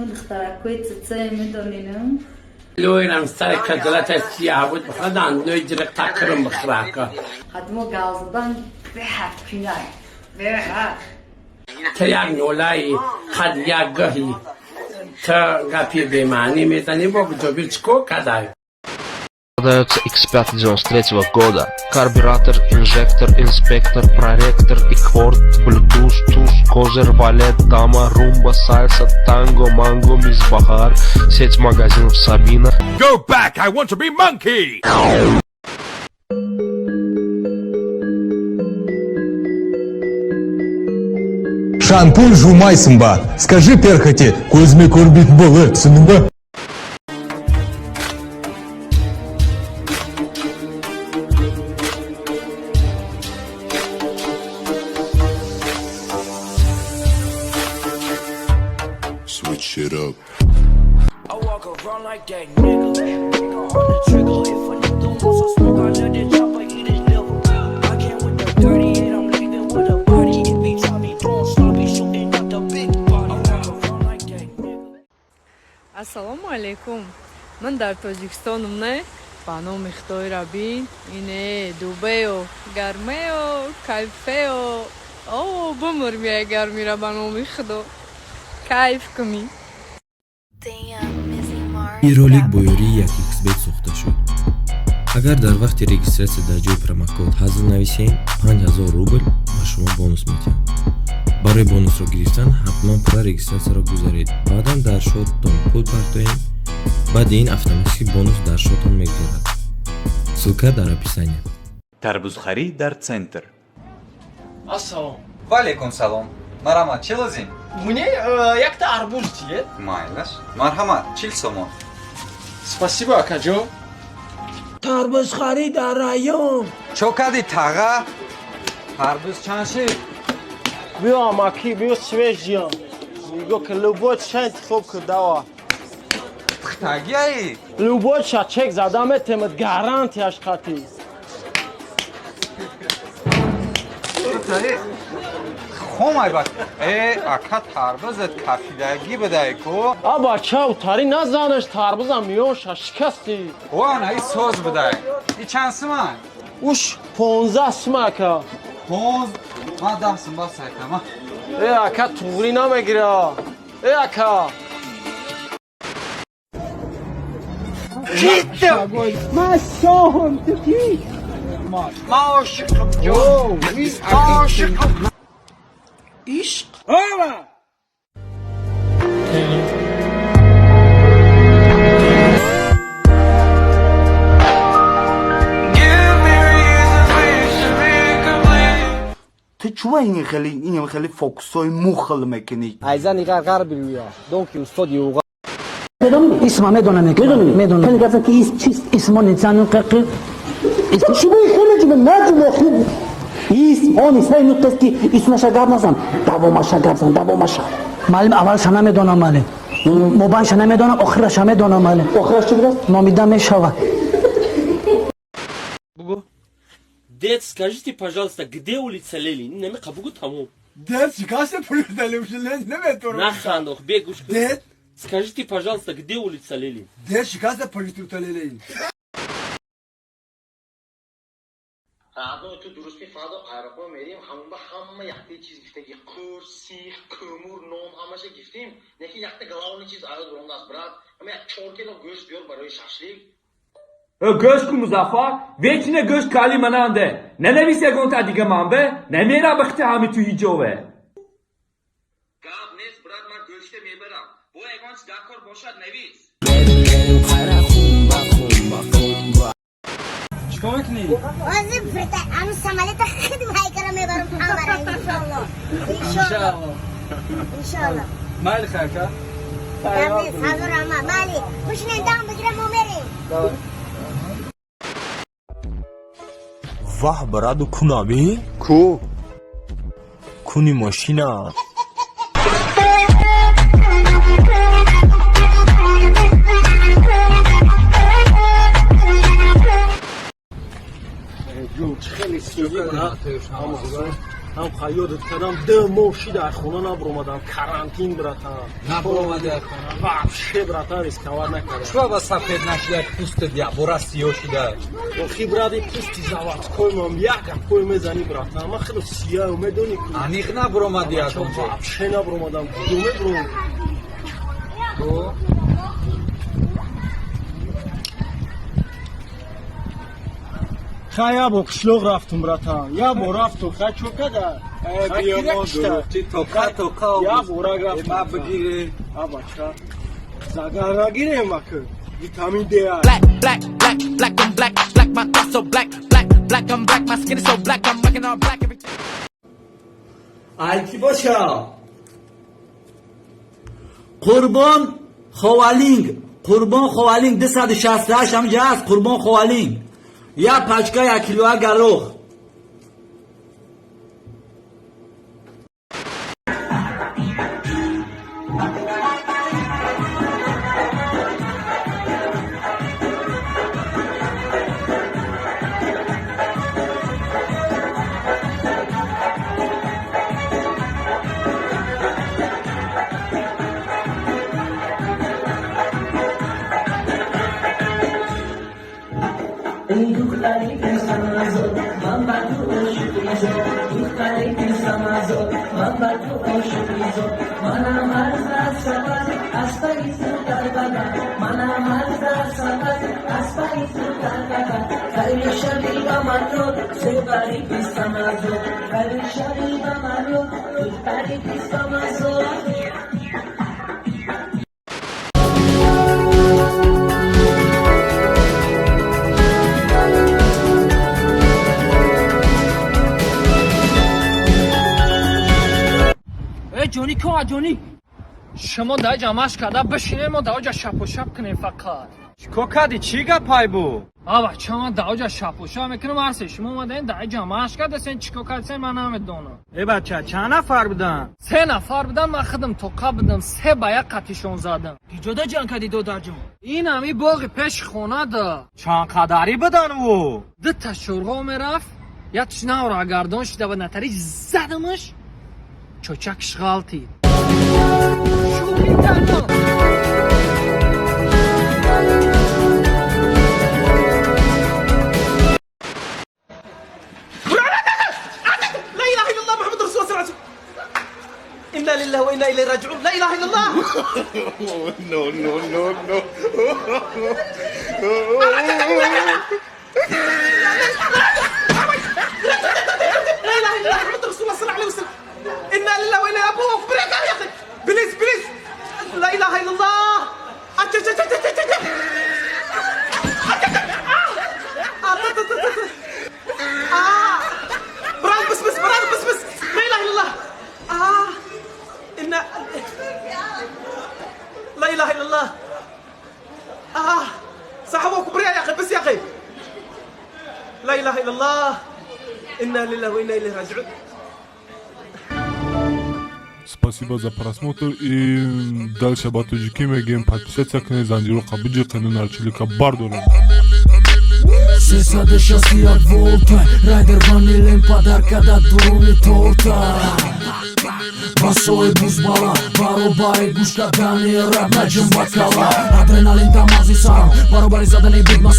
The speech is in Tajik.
دخترک کوی چه میدونین؟ لوینم سر کدلت سیاه بود بخدان نویجر تکرم بخراکا خدمو گازدان به هفت پینای به هفت تیار نولای خد یک گهی تا گپی بیمانی میزنی با بجوبیر چکو کدای Продается X5 93 года. Карбюратор, инжектор, инспектор, проректор, Икворд, Bluetooth, туш, козер, валет, дама, румба, сальса, танго, манго, мисс Бахар. Сеть магазинов Сабина. Go back! I want to be monkey! Шампунь жумайсың ба? Скажи перхоти, көзіме көрінбейтін бол, түсіндің ба? Switch it up. I walk around like that nigga. Finger on the trigger. If a nigga wants some smoke, I let it chop, I eat his liver. I came with the 38, I'm leaving with a body. If he try me doing sloppy, shooting up the big body. I walk around like that nigga. Ассаламу алейкум. Ман дар Тоҷикистонам не ба номи Худои Раббин ине Дубео, Гармео, Кайфео. О, бумрми агар мира ба номи Худо. Кайф кунӣ. ин ролик бо ёрии як xbet сохта шуд. агар дар вақти регистратсия дар ҷои промокод ҳазл нависем 5000 рубл ба шумо бонус медиҳам. барои бонусро гирифтан ҳатман пурра регистратсияро гузаред. баъдан дар шоттон пул партоем. баъди ин автоматики бонус дар шотон мегузарад. ссилка дар описание. Тарбузхари дар центр. Ассалом. Валейкум салом. Марҳамат, чӣ лозим? Мне якта арбуз диет. Майлаш. Марҳамат, 40 сомон. Спасибо, акаҷон. Тарбузхари дар район. Чо кади таға? Тарбуз чанд шид? Биё маки, биё свежия. Миго ки любой ча интихоб кардава. Пухтагияи? Любой ча чек зада метемад гарантияш қатӣ. хомай бак. Ака тарбузат кафидагӣ бидай ку. Аба чав тари назанаш тарбузам миёша шикастӣ. Вана и соз бидай. И чанд суман? Уш 15 сума ака. 15? Ман 10 сум бас айтама. Ака туғри намегира. Ака. Ҷидда. Ман шоҳам тики. Ман ошиқам ҷон. Ошиқам. Ishq. Ora! تو چوه این خیلی فوکسای مخل میکنی ایزن ایغر غربی رویا دونکی استاد یوغا اسمه میدونم خیلی گفتن که اسمه نیستن قرقی چی باید خیلی جمعه نجمه خوب اسم سعی نقطه که اسمش گرد نزن دوامش گرد زن دوامش معلم اولش نمیدونم معلم مبانش نمیدونم آخرش نمیدونم معلم آخرش چی بود؟ نامیده میشود Бугу. Дед, скажите, пожалуйста, где улица Ленин? Не мека бугу тамом. Дед, чекайте полюбитель Ленин, не метро. Нахандох, бегуш. Дед. Скажите, пожалуйста, где улица Ленин? Дед, чекайте полюбитель Ленин. فردا تو درست فردا аэропорт میریم همون با همه یختی چیز گفتیم قور سیخ kömür نون همش گفتیم نکی یخت گلاونی چیز آید برام دست برات اما یک 4 کیلو گوشت بیار برای شاشلیک گوشت مزافر ویچنه گوشت کالی منانده ننویسه گونتا دیگه منبه نمیرا بخته همی تو هیجوه گاب نیست برات من گوشت میبرم بو اگانچ دکار باشد نویس چیکار میکنی؟ واسه فرتا اما سمالت خیلی مای کارا میبرم آمارا انشالله مال خاکا دامنی حاضر اما مالی خوشنین دام بگیرم و میریم واه برادو کنامی؟ کو؟ کنی ماشینا خیلی سیوی هم خیادت کردم 10 ماه شده از خونه نبرومدم карантин братан نبرومدی از خونه вообще братан рисковать نکردم چرا با سفید نشده پوستت یابورا سیاه شده آخی برادی پوستی заводской مام یک گپای میزنی братан من خیلی سیاه میدونی انیق نبرومدی از اونجا вообще نبرومدم کدومه برو خیا با قشلوق رفتم братан یا با رفتم خیا چوکده بیا ما درستی توکا یا بورا گرفتم ما بگیری بچه زگر نگیره مکه ویتامین دی Black, black, black, black, I'm black, black, my thoughts so black, black, black, I'm black, my skin is so black, I'm rocking all black every Айки боша. Qurban Xovaling. Qurban Xovaling 268 همینجا هست. Qurban Xovaling. یا پچکا 1 کیلو گلوخ. ای دختری که سمازد من بر تو عاشق میزد دختری که سمازد من بر تو عاشق میزد منم از سبز از پاییز در بدن منم از سبز از پاییز در بدن خیلی شبیه من رو سپری که سمازد خیلی شبیه من رو دختری که سمازد جونی کو جونی شما در جمعش کرده بشینه ما در اوجا شپ و شپ کنیم فقط چیکو کردی چی گپای بو آبا چما در اوجا شپ و شپ میکنم عرصه شما اومدین در جمعش کرده سین چیکو کردین من نمیدونم ای بچه چند نفر بودن 3 نفر بودن من خودم توقع بودم 3 با 1 قطیشون زدم جدا جان کردی دو در جون این همی باغ پیش خونه ده چند قدری بودن او 2 تا شورغو میرفت یا تشنه را گردان شده و نتری زدمش چوچکش غلطید شوری تنها لا اله الا الله محمد رسول الله صلى الله عليه وسلم انا لله وانا اليه راجعون لا اله الا الله No, no, no, no. لا اله الا الله محمد رسول الله صلى الله عليه وسلم انا لله وانا اليه ابوه بريك يا اخي بليز بليز لا اله الا الله براد بس بس براد بس بس لا اله الا الله انا لا اله الا الله صاحبك بريء يا اخي بس يا اخي لا اله الا الله انا لله وانا اليه راجعون. Спасибо за просмотр и дальше батуджики мегем подписаться к незанжиру кабиджи канал чилика бардолом. Сесаде шаси як волта Райдер ванилен подарка да дуруни торта Басои бузбала Баробари гушка дани раб наджим бакала Адреналин тамази сарам Баробари задани будма